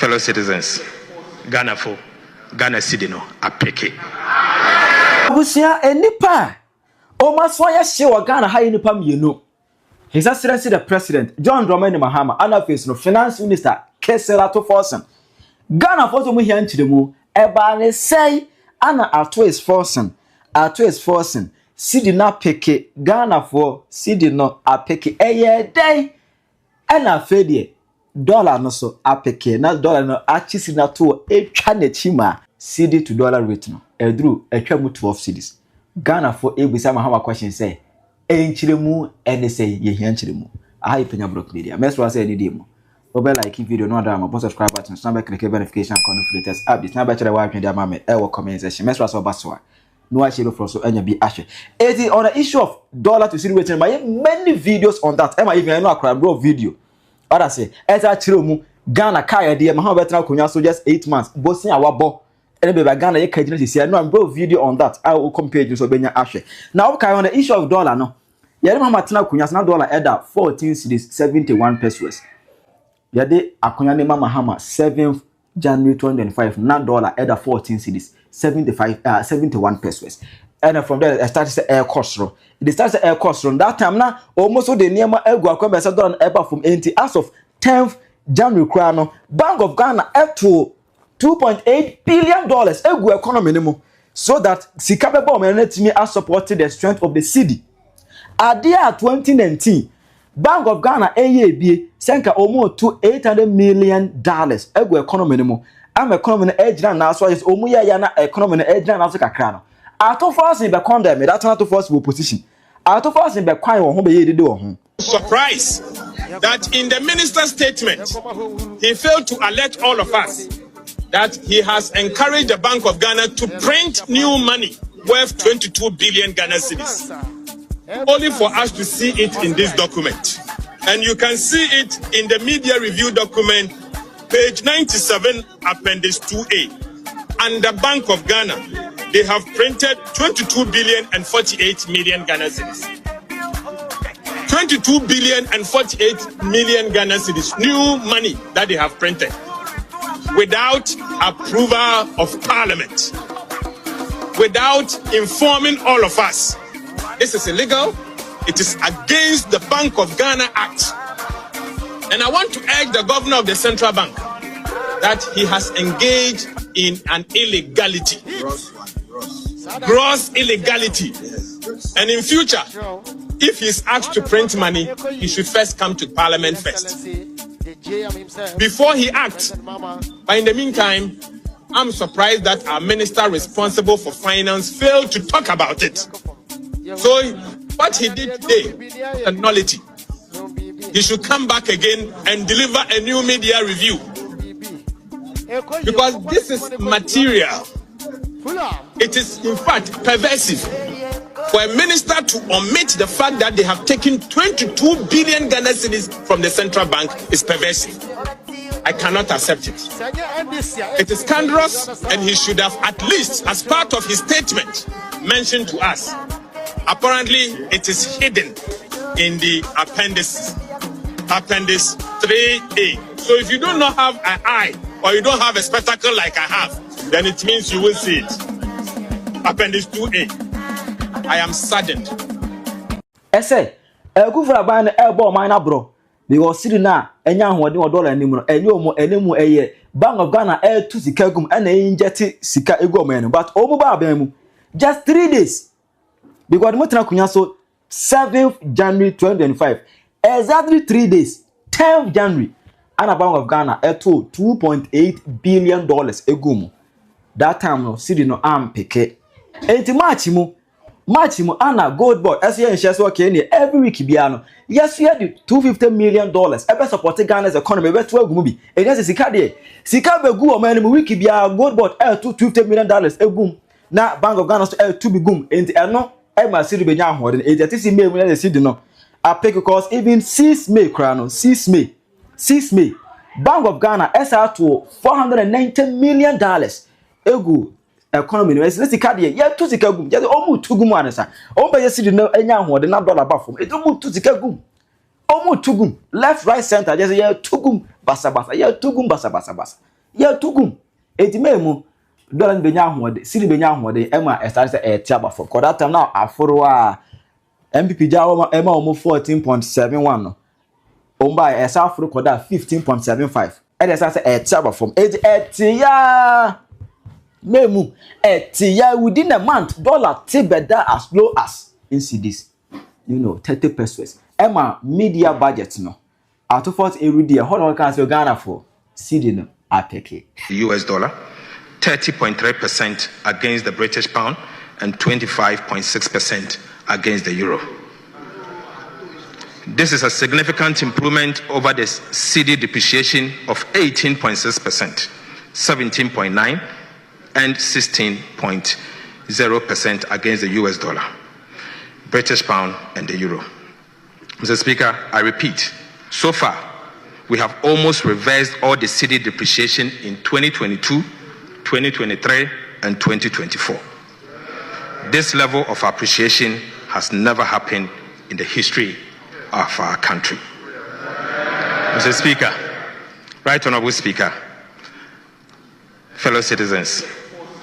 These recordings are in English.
fellow citizens, Ghana for Ghana Cedi no apeke. Abusia enipa o maswaya hye Ghana ha enipa mienu. His Excellency the President John Dramani Mahama and face no Finance Minister Cedi Forson. Ghana for to mu hia nchiremu eba ne sei ana ato is Forson. Cedi na peke Ghana for Cedi no apeke eye day ana fedie dollar no so apeke na dollar no achisi na to etwa na chima Cedi to dollar rate no edru etwa mu 12 cedis. Ghana for ebisa Mahama question say enchiremu ene say ye hia nchiremu aha ipenya block media meswa say ni demo obe like video no ada ma subscribe button so na click verification icon for latest updates na ba chere wa atwe dia ma me e wo comment section meswa so baswa no achiro for so anya bi ahwe it on the issue of dollar to Cedi rate many videos on that am I even know akra bro video other say eta chiremu Ghana kaya dia Mahama betra konya so just 8 months bosin awabo ene be Ghana ye kajina sisi no bro video on that I will compare you so benya ahwe now okay on the issue of dollar no yare Mahama tena konya na dollar eda 14 cedis 71 pesos yade akonya ne Mahama 7th January 2025 na dollar eda 14 cedis 71 pesos and from there I started to air cost ro it started air cost ro that time na almost the niema egu akwamba say dollar eba from 80 as of 10th January krano Bank of Ghana up to $2.8 billion egu economy nimo so that sikabe bomb enetimi as supported the strength of the Cedi adia 2019 Bank of Ghana AABA senka omo to $800 million egu economy nimo am economy na ejina na so yes omu ya na economy na ejina na so kakra no ato Forson be condemn that to Forson opposition ato Forson be kwan wo ho be yedede wo ho surprise that in the minister's statement he failed to alert all of us that he has encouraged the Bank of Ghana to print new money worth 22 billion Ghana cedis, only for us to see it in this document. And you can see it in the media review document, page 97, appendix 2A. And the Bank of Ghana, they have printed 22 billion and 48 million Ghana cedis. 22 billion and 48 million Ghana cedis, new money that they have printed, without approval of Parliament, without informing all of us. This is illegal. It is against the Bank of Ghana Act. And I want to urge the governor of the central bank that he has engaged in an illegality, gross illegality. And in future, if he is asked to print money, he should first come to Parliament first before he acts. But in the meantime, I'm surprised that our minister responsible for finance failed to talk about it. So what he did today, a nullity. He should come back again and deliver a new media review, because this is material. It is in fact perversive for a minister to omit the fact that they have taken 22 billion Ghana cedis from the central bank is perversive. I cannot accept it. It is scandalous, and he should have at least, as part of his statement, mentioned to us. Apparently, it is hidden in the appendix 3A. So if you do not have an eye or you don't have a spectacle like I have, then it means you will see it. Appendix 2A. I am saddened. I say, Gufra ban elbow mine bro. Because Cedi na enya hoɔden wɔ dollar anim no enemu eye Bank of Ghana to sika gum and inject sika egu omo but omo ba ban mu just 3 days because mo tena kunya so 7th January 2025 exactly 3 days 10th January and Bank of Ghana to $2.8 billion egu mu that time no Cedi no am peke enti March mu ana gold board as you share so okay every week biano yes you had $250 million ebe support Ghana's economy be to agumu bi e just sika be gu o man mu week bia gold board $250 million egum na Bank of Ghana so to be gum enti eno e ma Cedi be nya ahoden e just see me na Cedi no I pick because even 6 May krano 6 May Bank of Ghana to $490 million egu economy no esi sika de ye to sika gum je omu tugum anasa o ba ye Cedi no enya ahode na dollar ba fom e omu to sika gum omu tugum left right center je ye tugum basa ye tugum basa ya tugum etimemu dollar benya ahode cedi benya ahode ema estart say etiaba for that time now aforo a MPP jawo ema omo 14.71 no omba esa aforo koda 15.75 e say etiaba from etia memu etia within a month dollar tibeda as low as in cedis 30 pesos ema media budget no ato fort erudi e hold on can say Ghana for cedi no apeke US dollar 30.3% against the British pound and 25.6% against the euro. This is a significant improvement over the cedi depreciation of 18.6%, 17.9% and 16.0% against the US dollar, British pound and the euro. Mr. Speaker, I repeat, so far we have almost reversed all the cedi depreciation in 2022, 2023 and 2024. This level of appreciation has never happened in the history of our country. Mr. Speaker, Right Honorable Speaker, fellow citizens,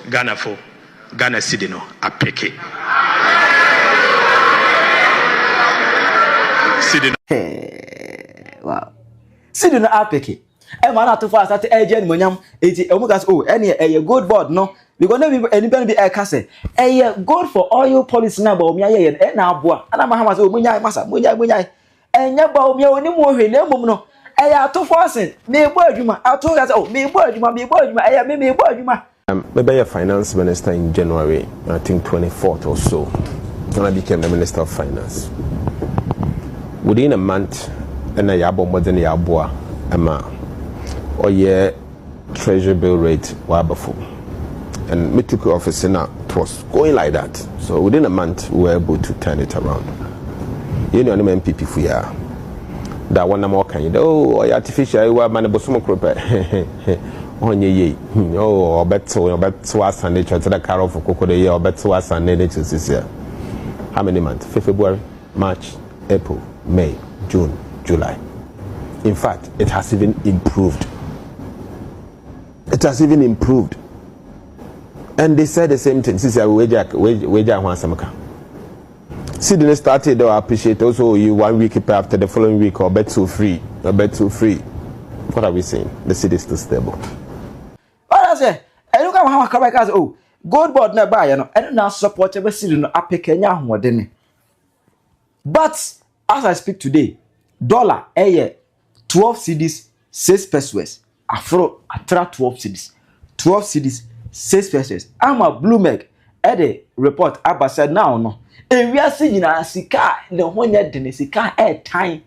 Ghana Cedi no apeke. Cedi no. Wow. Cedi no apeke. E ma na to fast at agent monyam eti omugas any a good board no because no anybody be e kase e good for oil policy na ba omia ye e na aboa ana Mahama say omunya masa munya enya ba omia oni mu ohwe na emum no e ya to Forson me bo adwuma ato gas me bo adwuma e ya me bo adwuma. Maybe a finance minister in January, I think 24th or so, when I became the Minister of Finance. Within a month, and I yabo more than yabwa, or yeah, treasury bill rate were before. And me took office and it was going like that. So within a month, we were able to turn it around. You know, I'm MPP for ya. That one more kind of artificial, I was man bosumo krope. Onye oh beto us and nature to the car of Coco the year, beto us and nature this year. How many months? February, March, April, May, June, July. In fact, it has even improved. It has even improved. And they said the same thing. Since I wager one samaka. Cedi started to appreciate also you 1 week after the following week or bet too free. What are we saying? The city is still stable. I say, I look at Mahama Kabaka. Gold board na buy, and now support every cedi no apeke nya hodene. But as I speak today, dollar 12 cedis 6 pesos. Afro atra 12 cedis. 12 cedis 6 pesos. I'm a Bloomberg the report Abba said now no. And we are seeing a sika the one yet the sika air time.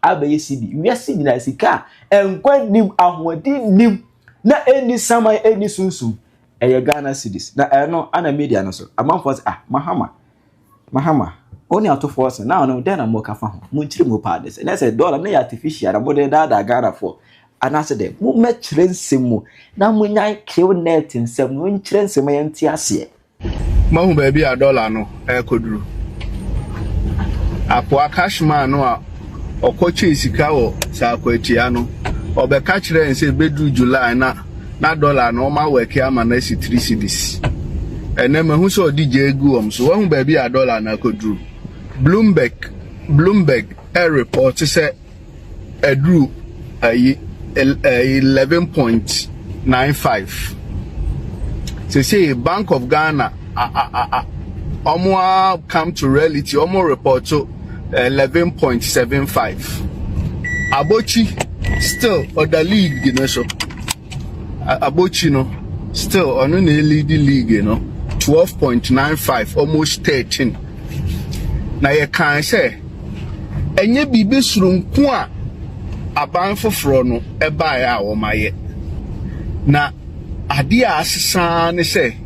Abe CB we are seeing na sika and when nim ahodi nim na any sama any sunsun e Ghana cedis na no ana media no so amanfo Mahama only out of Forson now no then am ka fa ho munchiri mo pa des na say dollar na artificial na modern da Ghana for and I said mo metire nsem mo na munya QNet nsem no nchire nsem yenti ase mahu ba bi a dollar no e koduru apo cashman no a okoche sika wo sa akwatia no obeka kire nse bedu July na dollar no ma work ama na si 3 cedis ene mahu so di je egu om so wahu ba bi a dollar na koduru Bloomberg a report say edru 11.95 say Bank of Ghana omo come to reality omo report so 11.75. Abochi still other league, you know, so Abochi no still on the lead league, you know, 12.95, almost 13. Now you can say, and ye be besrum kwa aban for frono e buy our my na adia assan say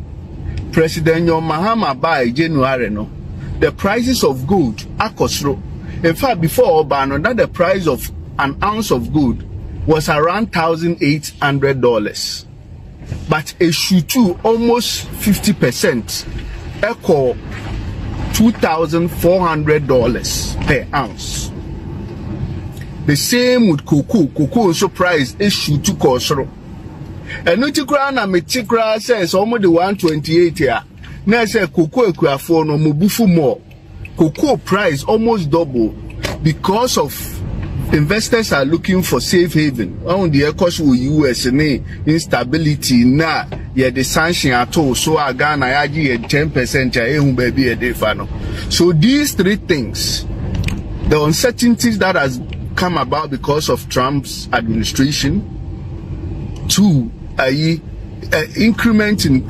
President Mahama by January no. The prices of gold akosro. In fact, before Obano, that the price of an ounce of gold was around $1,800. But a shutu almost 50%, equal $2,400 per ounce. The same with cocoa. Cocoa also price issue to kosoro. And no tikra na me tikra says almost the 128 here. Now say cocoa for no mubufu more. Cocoa price almost double because of investors are looking for safe haven. On the cost with US instability na the sanction at all. So I Ghana I 10% baby a day fano. So these three things, the uncertainties that has come about because of Trump's administration, two, increment in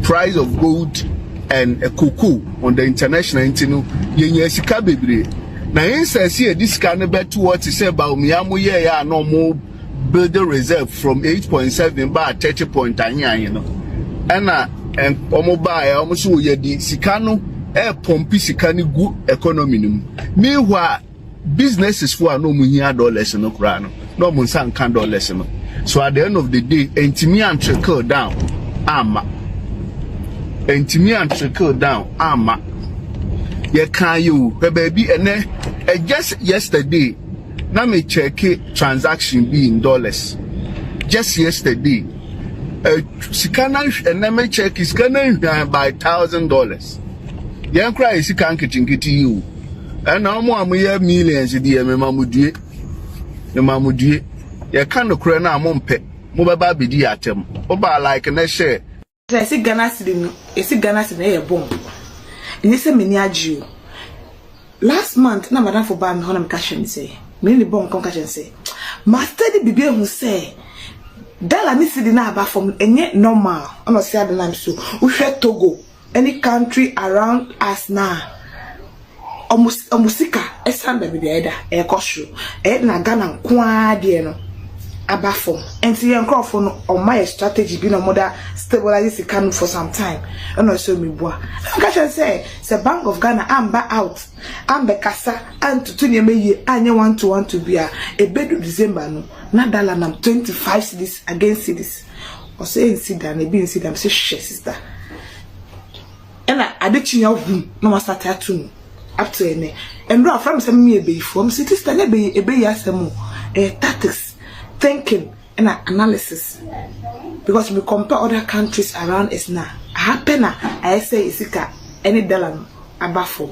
price of gold and cocoa on the international internet. Yenyesika bebre. Na instance here this can be to what is about Mahama ya no more building reserve from 8.7 by 30.9 you know. And omoba almost we di sikano pompi sikani gu economy nim. Meanwhile businesses for no muhia dollars no kra no mun san kan dollars no. So at the end of the day entimi and trickle down ama. Entimi and trickle down ama. Ye can you baby and just yesterday na me check transaction be in dollars. Just yesterday sikana and me check is gonna by $1,000. Yan cry sikan kitingiti you. And now more millions the mamudie. The mamudie. Ye can no cry na mompe. Mo baba bi di atem. Oba like na share. Say Ghana cedi e bomb. And say many agiu. Last month na madam for buy me honam cash and say. Me ni bomb come cash and say. Master the bibi who say dollar ni cedi na aba from enye normal. I'm not say the so. We share Togo. Any country around us now. Omusika esanda bibi eda e kosho. E na Ghana kwa de no. Aba from and see microphone on my strategy be no mother stabilize the can for some time and also me boa I say Bank of Ghana amba out ambe kasa and to tunye me anya 1 to be a bedu December no na dollar nam 25 cedis against cedis or say incident e be incident say sister and I did chinya hu no ma start atu up to ene and ro from say me be from sister na be yasemo tactics thinking and analysis because we compare other countries around us now. Happen I say isika any dollar abafo.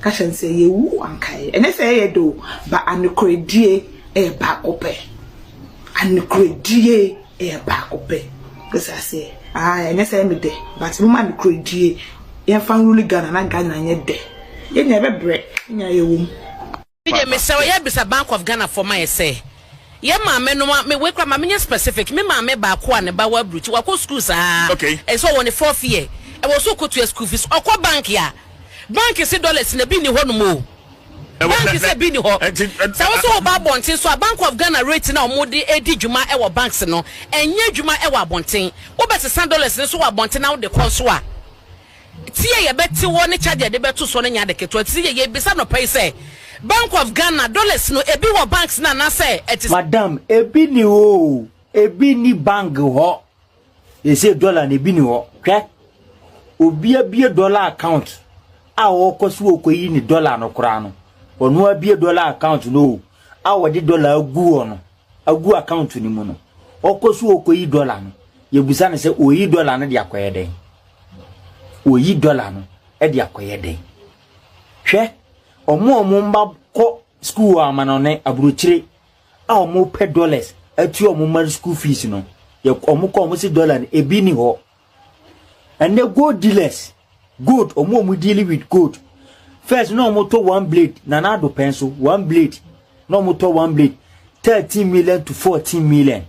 Cash and say ye woo and kai. And I say ye do but an credit a back open. An credit a back open. Because I say and I say me there but woman credit ye fan really Ghana and Ghana yet there. You never break in your womb. Me say ye be Bank of Ghana for my say. Ye maame no me we kwa maame specific me maame ba ko ane ba wa bruchi wa ko school sa okay e so won the 4th year e wo so ko to school fees okwa bank ya bank se dollars na bi ni ho no mo bank se bi ni ho sa wo so ba bonten so Bank of Ghana rate na omode edi djuma e wo banks no enye djuma e wo abonten wo be $100 ne so wo abonten na wo de ko so a tie ye beti wo ne charge de beto so ne nya de keto tie ye bisa no pay say Bank of Ghana dollars no ebi wo banks na say it is madam ebi ni o ebi ni bank ho e say dollar na ebi ni ho hwe obi abie dollar account a wo koso okoyi ni dollar no kura no onu abie dollar account no a wo de dollar agu ono agu account ni mu no okoso okoyi dollar no ye busa ne say oyi dollar no de akoye den oyi dollar no e de akoye den hwe omo mba ko school amanone aburuchire a omo pe dollars atu omo man school fees no ye omo ko omo si dollar ebi ni ho and the gold dealers gold omo deal with gold first no omo to one blade na na do pencil one blade no omo to one blade 13 million to 14 million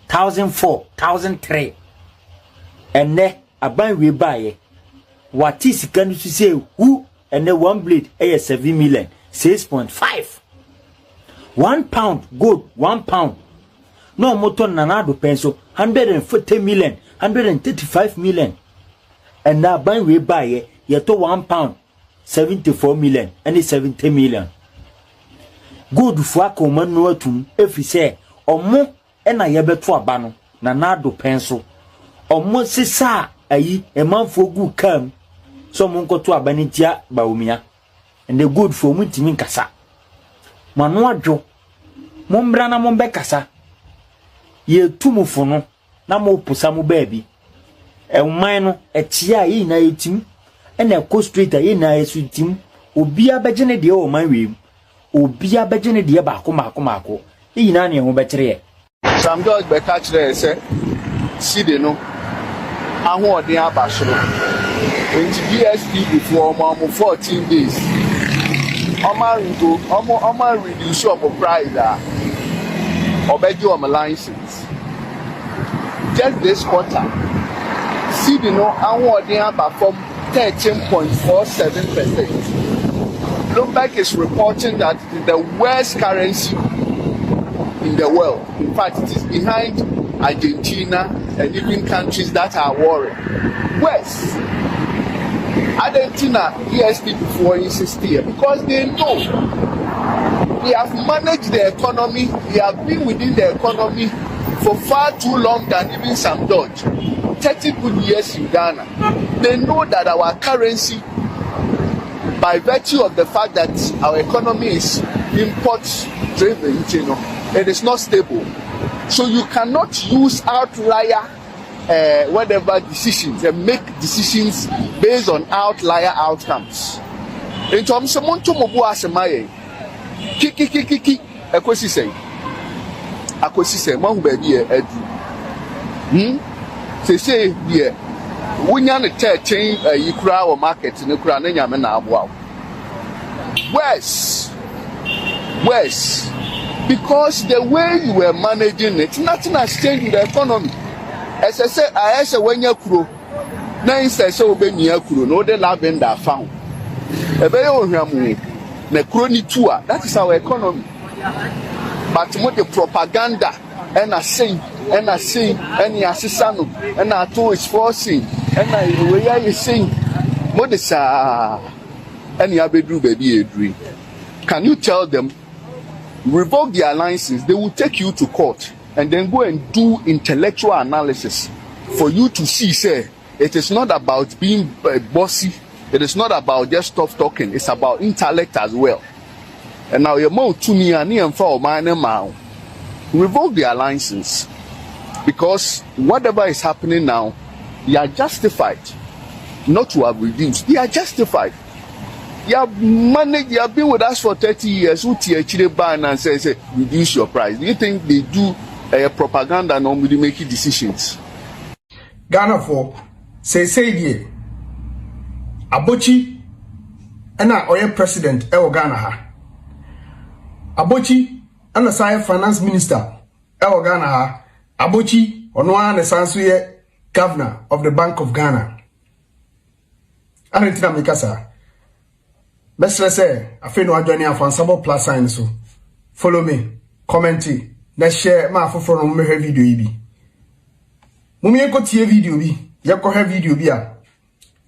1,004 1,003 and ne aban we buy what is can you say who and the one blade is 7 million 6.5 1 pound gold 1 pound no motor nanado pencil 140 million 135 million and now buy we buy ye to 1 pound 74 million and 70 million gold for common no atum if you say omo and I beto aba no nanado pencil omo sisa ayi e manfo gu kam so monko to abanitia baumia and the good for mutimi nkasa mano adwo mombra na mombe kasa ye tumufo no na mo pusa mo baabi man no etia yi na yetim ena ko street yi na yesutim obi abegene de o man wem obi abegene de ba ko yi na ne ho bekere Sam George be catch there say Cedi no ahoɔden aba soro nti BSP before 14 days Oman reduce your price obey your license just this quarter Cedi no ahoɔden aba from 13.47%. Bloomberg is reporting that it is the worst currency in the world. In fact, it is behind Argentina and even countries that are worried. Worse, Argentina ESP before in 60 years because they know they have managed the economy, they have been within the economy for far too long than even some Dodge. 30 good years in Ghana. They know that our currency, by virtue of the fact that our economy is import driven, it is not stable. So you cannot use outlier whatever decisions and make decisions based on outlier outcomes. In terms of Montomobu Asemaye, kiki, akosi say, Mahu baby, Edu. Say, dear, when you're the chain, you cry or market in the crown and yaman. Wow. Worse, because the way you were managing it, nothing has changed in the economy. As I said, I asked when you're crew, nine says so, when you're crew, no, the lavender found a very old ramu, the crony tour. That is our economy. But what the propaganda and I sing. And I sing, and I sing, and I do is forcing, and I way you sing. What is any abedru baby a dream? Can you tell them revoke their license? They will take you to court and then go and do intellectual analysis for you to see. Say it is not about being bossy. It is not about just tough talking. It's about intellect as well. And now your mouth to me and for mine and revoke their license. Because whatever is happening now, they are justified not to have reduced. They are justified. You have managed, you have been with us for 30 years. Who actually ban and say reduce your price? Do you think they do propaganda normally making decisions? Ghana for say Abochi and our president Ghana ha. Abochi and the finance minister Ghana ha. Abochi Onwa ne sansuye governor of the Bank of Ghana. Arentina mikasa. Mesre say afi no adwani afansabo plus sign so. Follow me, comment, na share ma foforo no mehwe video yi bi. Mumi enko tie video bi, yekohwe video bi a.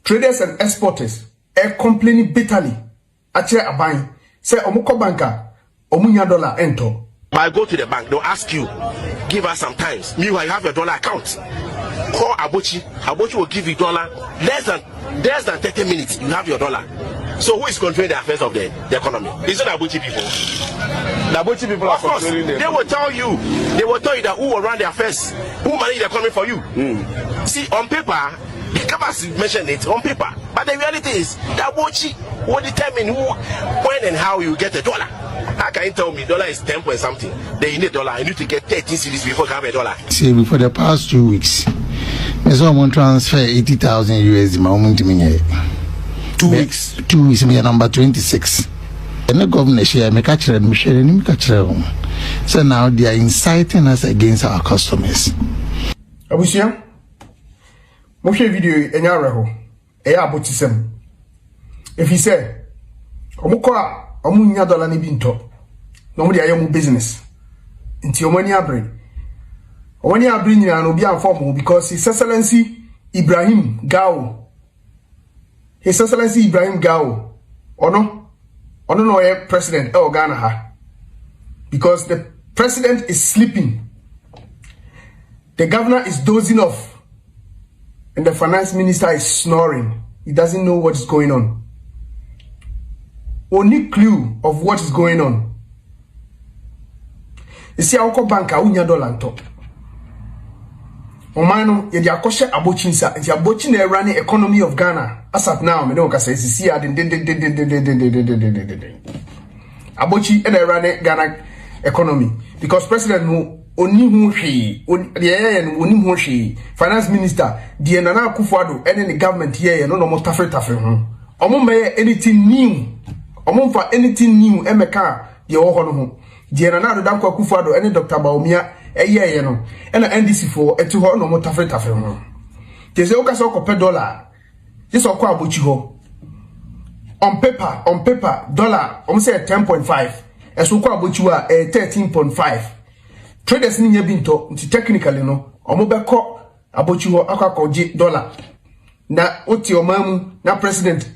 Traders and exporters complaining bitterly akire aban say omukọ banka omunya dollar ento. I go to the bank, they'll ask you, give us some time. Meanwhile, you have your dollar account. Call Abochi. Abochi will give you dollar less than 30 minutes. You have your dollar. So who is controlling the affairs of the economy? It's not Abochi people. The Abochi people are controlling the economy. They will tell you that who will run the affairs, who manage the economy for you. See, on paper, the Kabas mentioned it on paper, but the reality is that Abochi will determine who, when, and how you get a dollar. How can you tell me dollar is 10 point something? Then you need dollar. I need to get 13 cedis before you have a dollar. See, for the past 2 weeks, someone transfer 80,000 USD. My woman to me. 2 weeks. 2 weeks. Me number 26. And the governor share me catch them. Me catch them. So now they are inciting us against our customers. Abusia, mo share video enyare ho. Eya abotisem. If he say, omukora omunya dollar ni binto. No mo dey ayemu business. Nti omani abre. Omani abre nyina no bi anform because His Excellency Ibrahim Gao. His Excellency Ibrahim Gao. Ono no president e Ghana ha. Because the president is sleeping. The governor is dozing off. And the finance minister is snoring. He doesn't know what is going on. Only clue of what is going on esi awko bank a unya dollar nto omano ye dia akoshe abochi nsa nti abochi na run economy of Ghana as at now me don't say esi a den abochi e run Ghana economy because president no oni hu hwe oni hu hwe finance minister die Nana Akufo-Addo ene the government here no mo tafe ho omo me anything new omo fa anything new emeka de wo ho no ho die Nana Akufo-Addo ene Dr. Baumia eye no ena NDC for etu ho no mo tafe ho tese o ka so ko $1 this o ko abochi ho on paper dollar omo say 10.5 eso ko abochi wa 13.5 traders ni nya binto nti technically no omo beko abochi ho akwakoji dollar na oti omamu na president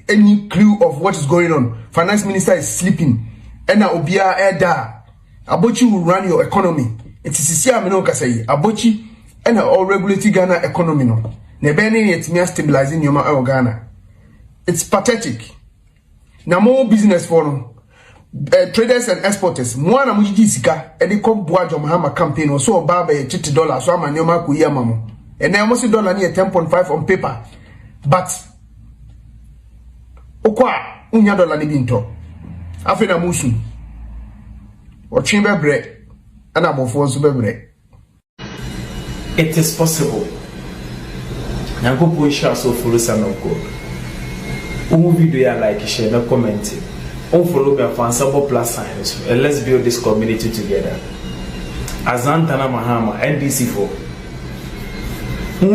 any clue of what is going on. Finance minister is sleeping ena obia eda abochi will run your economy. It is sisi ameno ka say abochi ena all regulating Ghana economy no na be ni yetimi stabilizing your Ghana. It's pathetic. Na more business for no traders and exporters mwana mujiji sika edi kom boajo Mahama campaign so baba $30 so amanyoma ku yamamo and now most dollar near 10.5 on paper but okwa unya dollar ni binto afena musu o chimbe bre ana bofo so bebre. It is possible nango po share so follow sanoko umu video ya like share na comment on follow me for ensemble plus signs and let's build this community together. Azantana Mahama NDC for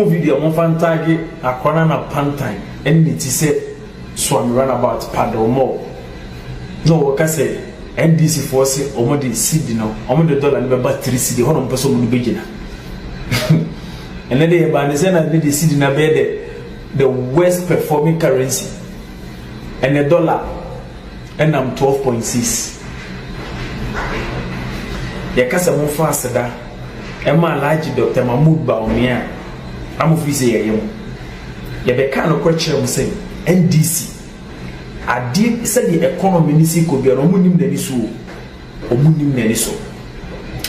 video mo fantagi akwana na pantine and it say so I'm run about paddle more no waka say NDC for say omo the Cedi no omo the dollar ni be 3 Cedi hono mpeso mu begina and then they ban say na the Cedi na be the worst performing currency and the dollar and I'm 12.6. Yakasa mo fast da. Ema large Dr. Mahmoud Baumia. I'm office here yem. Ya be kan no kwetche mo say NDC. Adi said the economy ni si ko bi no munim na ni so. Omunim na ni so.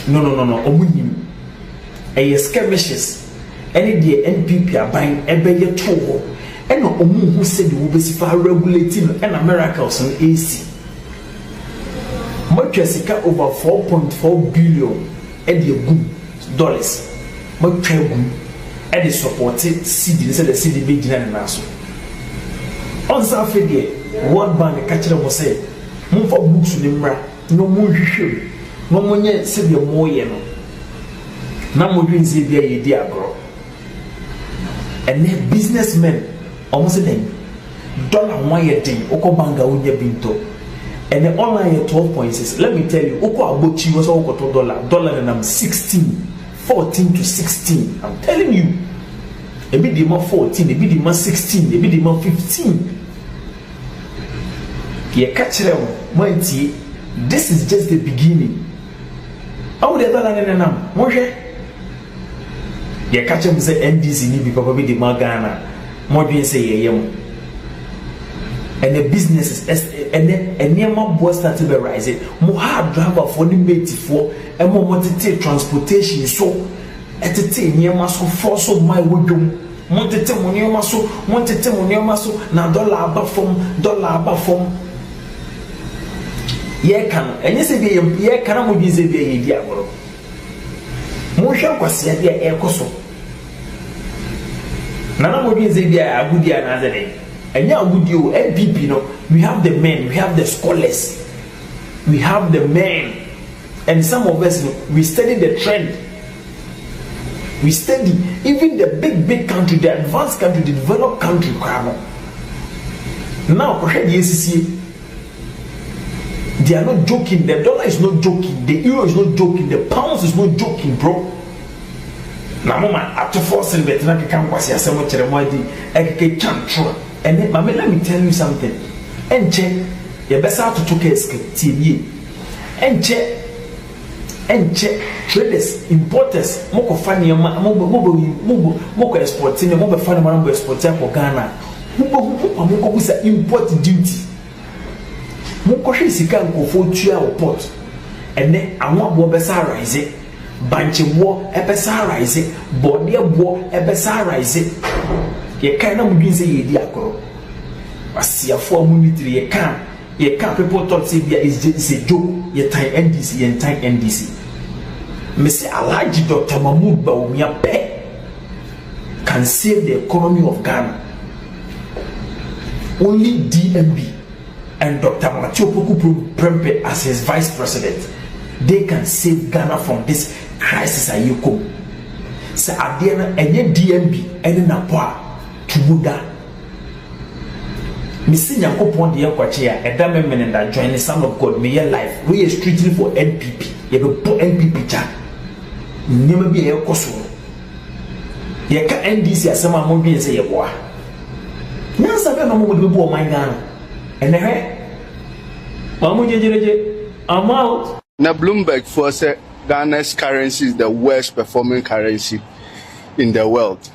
No omunim. E skirmishes. Any the NPP aban ebeye to ho. And no who said you will be regulating and Americans on AC. Much over 4.4 billion and the good dollars. Much and the supported Cedi instead of Cedi big dinner and also. On Saturday, World Bank catch them was say, move for books in the no more issue, no more yet said your more yellow. No more doing Zebia idea, bro. And then businessmen. Almost then dollar wire thing oko banga unya binto and the online 12.6. Let me tell you oko abochi was oko dollar and I'm 14 to 16. I'm telling you a bit the more 14 a bit the more 16 a bit the more 15 ye catch them mighty. This is just the beginning. How the dollar na mo hwe ye catch them say NDC ni because be the Ghana more than say yem and the businesses and near more boys start to be rising more hard driver for the mate for and more wanted transportation so at the thing near maso force of my wisdom wanted to money maso now dollar above from yeah can and you say yeah can I be say be idea bro mo hwa kwase dia e koso Nana Modi Zebia Agudia Nazare. And now Agudio NPP no, we have the men, we have the scholars, we have the men, and some of us we study the trend. We study even the big country, the advanced country, the developed country. Now they are not joking, the dollar is not joking, the euro is not joking, the pounds is not joking, bro. Na mama after Forson betina keka kwasi asemo kire moadi ekeke chantro ene mama let me tell you something enche ye besa to case tie enche traders importers moko fani moko exporting mo be fani mo export ko Ghana moko busa import duty moko hwe sika nkofo tua o port ene anwabo besa rise banchewo ebesa rise bodiebo ebesa rise ye kan na mudwin say ye di akoro asiafo amunitiri ye kan people thought say bia is a joke ye time NDC ye time NDC Mr. Alhaji Dr. Mahmoud Bawumia Pe can save the economy of Ghana. Only DMB and Dr. Matthew Poku Prempe as his vice president, they can save Ghana from this crisis. Ayuko. So Adiana and DMB and Napua Kibuda. Missing Yankopon the Yakwachia, a diamond man that join the Son of God, may your life. We are strictly for NPP. You have put NPP chat. Never be a coso. You can NDC as some among me and say, boy. Nansa be no mo be bo man Ghana. And I'm out. Na Bloomberg for say Ghana's currency is the worst performing currency in the world.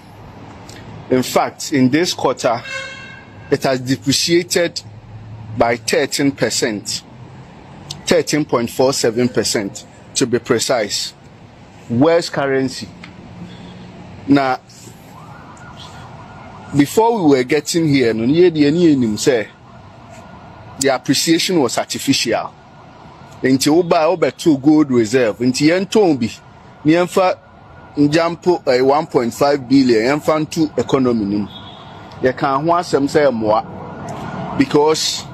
In fact, in this quarter, it has depreciated by 13%, 13.47% to be precise. Worst currency. Now, before we were getting here, the appreciation was artificial. Until over 2 gold reserve, until Yentombi, Nienfa Njampo 1.5 billion, Yenfan 2 economy. You can't want some say more because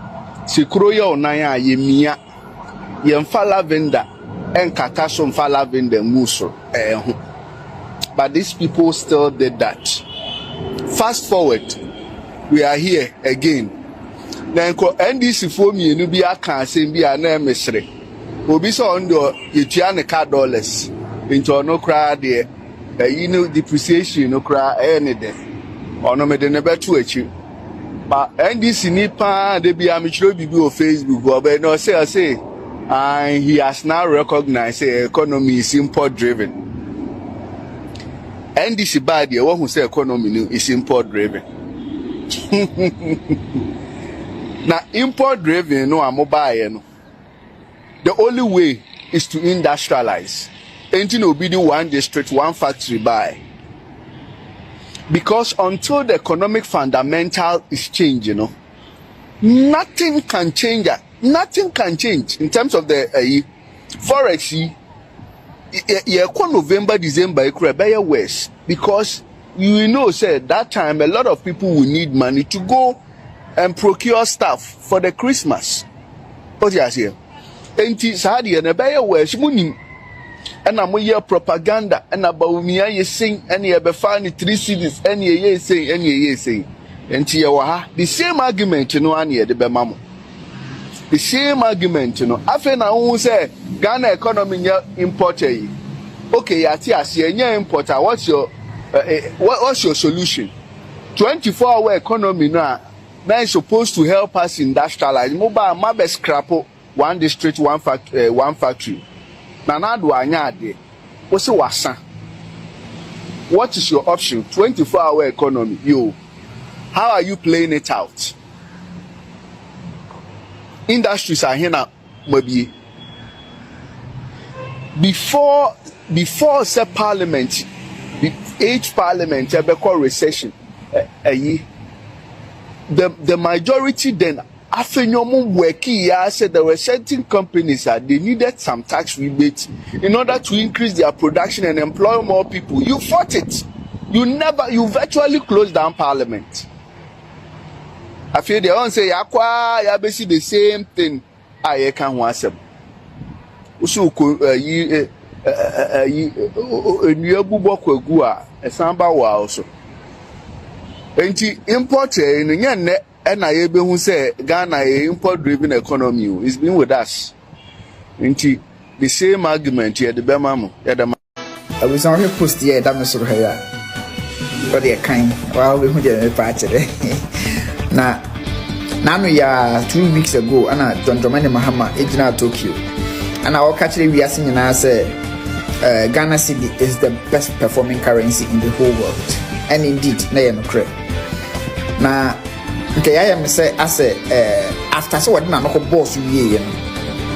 Sikroya or Naya Yemia Yenfa lavender and Katasum fa lavender muso. But these people still did that. Fast forward, we are here again. Then NDC for me, you be a cancer, be a name mystery. Obi so on the $200 into no cry there. Depreciation, no cry anything. Or no, me de never to achieve. But NDC nipa they be amateur be on Facebook. But no say, and he has now recognized the economy is import driven. NDC bad the one who say economy is import driven. Now import driven no am mobile. The only way is to industrialize. Ain't no be the one district, one factory buy. Because until the economic fundamental is changed, nothing can change. Nothing can change in terms of the forex. November, December, it could be worse because say that time a lot of people will need money to go and procure stuff for the Christmas. What you say? And Sadi and a better worse, money. And I'm here propaganda and about me. I sing and you have found 3 cities and you say and you say. And the same argument, and the Bemamo. The same argument, I feel who say Ghana economy importer. Okay, Atia, importer. What's your solution? 24-hour economy now is supposed to help us industrialize. Mobile mabe scrap one district, one factory. Nanadu anyade. What's wasa? What is your option? 24-hour economy. How are you playing it out? Industries are here now, maybe. Before say parliament, each parliament have a recession. The majority then after said there were certain companies that they needed some tax rebates in order to increase their production and employ more people. You fought it. You virtually closed down parliament. I feel they don't say ya basically the same thing. I can want them. Also, new bubo kwagua esamba wa also. Enti import and I who say Ghana import driven economy is been with us. Enti the same argument here the Bemamo. I was on your post here, that was here. But they are kind. Well, we were a party. Now we are 2 weeks ago, and John Dramani Mahama, Ejina Tokyo. And our country, we are saying, I say, Ghana Cedi is the best performing currency in the whole world. And indeed, no correct. Now, okay, I am say, after so what, I'm not boss you,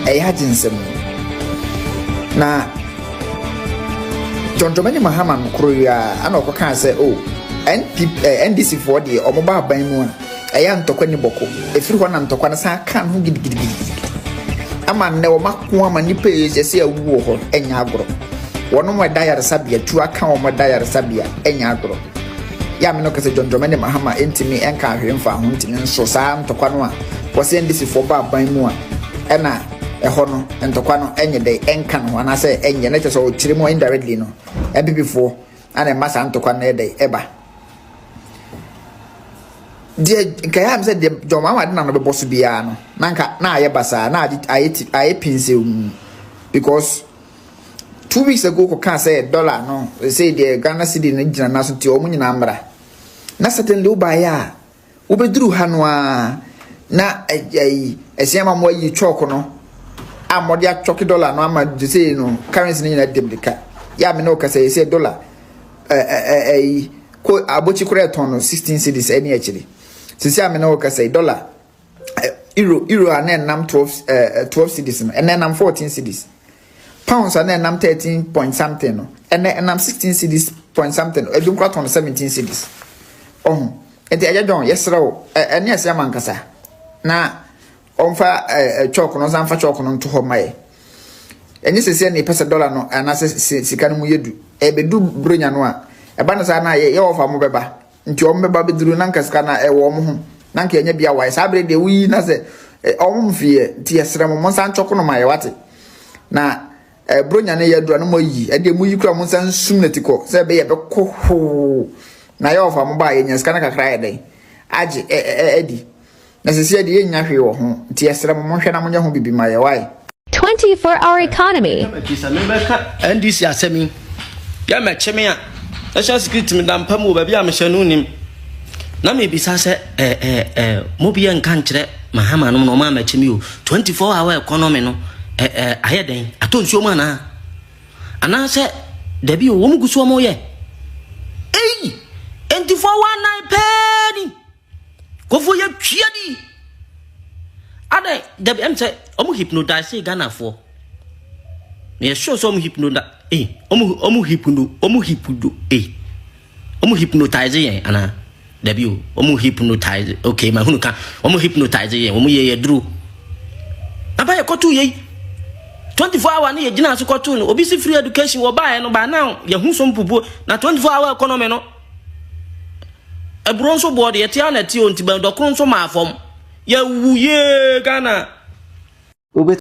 I had in some. na John Dramani Mahama Mkroya ana okoka say oh NDC for the omoba ban mu a eya ntokwa ni boko efiri ho na ntokwa na sa kan ho gidigidi ama ne wo mako ama nipa yese ya wuo ho enya agoro wono mo dayar sabia tu aka wo mo dayar sabia enya agoro ya me no kase John Dramani Mahama entimi enka ahwemfa ho ntimi nso sa ntokwa no a wose NDC for ba ban mu a ena eho no ntokwa no enye de enka no ana say enye na kese o chire mo indirectly no ebibifo ana masa ntokwa na ede eba de nkaya am say de joma ma de na no be boss bia no nanka na aye basa na aye pinse because 2 weeks ago ko kan say dollar no say the Ghana cedi na gina na so ti o munyina amra na certainly u ba ya u be duru ha no a na esiama mo yi choko no amode a choki dollar no ama de say no currency ni na deblika ya me no ka say dollar ko abochi kure ton no 16 cedis any actually sisi ame na woka say dollar euro anen nam 12 cedis no enen nam 14 cedis pounds anen nam 13 point something no enen nam 16 cedis point something edum kwa ton 17 cedis enti aja don yesrawo ene ase amankasa na onfa chok no sanfa chok no nto ho mai enye sisi ne pesa dollar no anase sika no mu yedu ebedu bronya no a eba na sa na ye ofa mo beba nti o mbeba beduru na nkaska na ewo mo ho na nka enye bia wai sabre de wi na se o mo mfie nti yesra mo san choko no mai wate na bronya ne yedu na mo yi e de mu yi kura mo san sum na tiko se be ye be koho na ye ofa mo ba ye nyaska na kakra ye den age edi na sisi edi ye nya hwe wo ho nti yesra mo hwe na mo nya ho bibi ma ye wai 24-hour economy. NDC asemi ya mecheme a national security medam pamu ba bia me hyanu nim na me bisa se mo bia nka nkire Mahama no no ma mecheme o 24-hour economy no ayeden atonsuo mu ana se dabi o wo muguso mo ye 24-19 penny kofo ye twiadi ade dabi am say omu hypnotize Ghana for me show some hypnotize omu hypnotize yen ana dabi omu hypnotize okay ma hunu ka omu hypnotize yen omu ye dru aba ye kotu ye 24-hour na ye gina so kotu no obi si free education wo ba ye no ba now ye hu so mpupo na 24-hour economy no ebron so board ye tia na ti onti ba dokron so ma afom ya wuye Ghana